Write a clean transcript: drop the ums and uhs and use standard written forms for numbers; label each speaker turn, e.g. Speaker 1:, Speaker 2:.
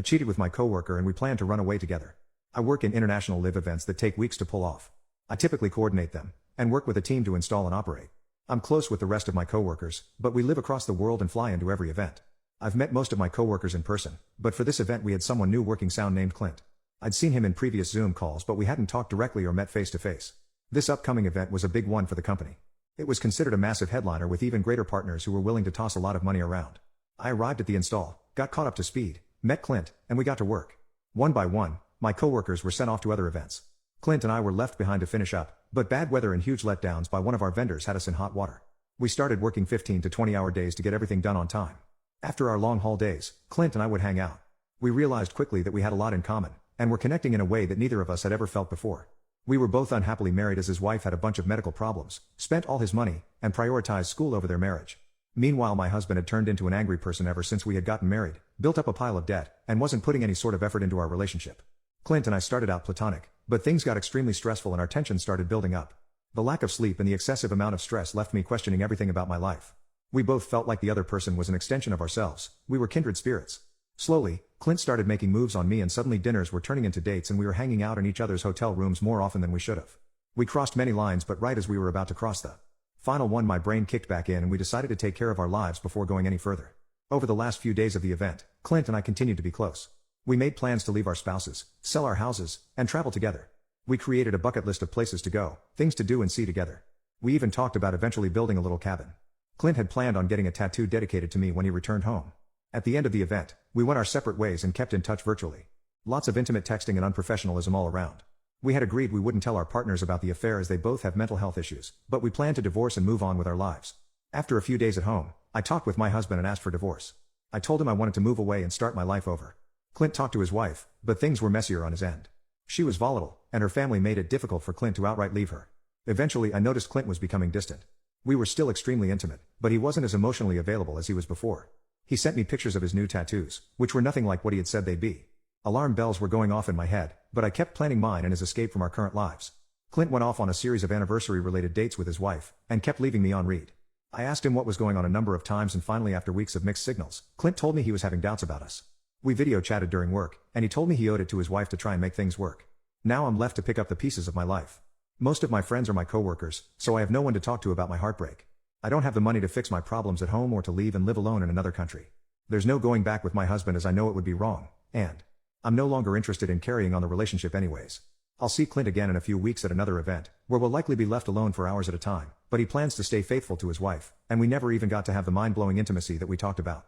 Speaker 1: I cheated with my coworker and we planned to run away together. I work in international live events that take weeks to pull off. I typically coordinate them, and work with a team to install and operate. I'm close with the rest of my coworkers, but we live across the world and fly into every event. I've met most of my coworkers in person, but for this event we had someone new working sound named Clint. I'd seen him in previous Zoom calls but we hadn't talked directly or met face to face. This upcoming event was a big one for the company. It was considered a massive headliner with even greater partners who were willing to toss a lot of money around. I arrived at the install, got caught up to speed, met Clint, and we got to work. One by one, my coworkers were sent off to other events. Clint and I were left behind to finish up, but bad weather and huge letdowns by one of our vendors had us in hot water. We started working 15 to 20-hour days to get everything done on time. After our long haul days, Clint and I would hang out. We realized quickly that we had a lot in common, and were connecting in a way that neither of us had ever felt before. We were both unhappily married as his wife had a bunch of medical problems, spent all his money, and prioritized school over their marriage. Meanwhile my husband had turned into an angry person ever since we had gotten married, built up a pile of debt, and wasn't putting any sort of effort into our relationship. Clint and I started out platonic, but things got extremely stressful and our tension started building up. The lack of sleep and the excessive amount of stress left me questioning everything about my life. We both felt like the other person was an extension of ourselves. We were kindred spirits. Slowly, Clint started making moves on me and suddenly dinners were turning into dates and we were hanging out in each other's hotel rooms more often than we should have. We crossed many lines but right as we were about to cross the final one my brain kicked back in and we decided to take care of our lives before going any further. Over the last few days of the event, Clint and I continued to be close. We made plans to leave our spouses, sell our houses, and travel together. We created a bucket list of places to go, things to do and see together. We even talked about eventually building a little cabin. Clint had planned on getting a tattoo dedicated to me when he returned home. At the end of the event, we went our separate ways and kept in touch virtually. Lots of intimate texting and unprofessionalism all around. We had agreed we wouldn't tell our partners about the affair as they both have mental health issues, but we planned to divorce and move on with our lives. After a few days at home, I talked with my husband and asked for divorce. I told him I wanted to move away and start my life over. Clint talked to his wife, but things were messier on his end. She was volatile, and her family made it difficult for Clint to outright leave her. Eventually I noticed Clint was becoming distant. We were still extremely intimate, but he wasn't as emotionally available as he was before. He sent me pictures of his new tattoos, which were nothing like what he had said they'd be. Alarm bells were going off in my head, but I kept planning mine and his escape from our current lives. Clint went off on a series of anniversary-related dates with his wife, and kept leaving me on read. I asked him what was going on a number of times and finally after weeks of mixed signals, Clint told me he was having doubts about us. We video chatted during work, and he told me he owed it to his wife to try and make things work. Now I'm left to pick up the pieces of my life. Most of my friends are my coworkers, so I have no one to talk to about my heartbreak. I don't have the money to fix my problems at home or to leave and live alone in another country. There's no going back with my husband as I know it would be wrong, and I'm no longer interested in carrying on the relationship anyways. I'll see Clint again in a few weeks at another event, where we'll likely be left alone for hours at a time, but he plans to stay faithful to his wife, and we never even got to have the mind-blowing intimacy that we talked about.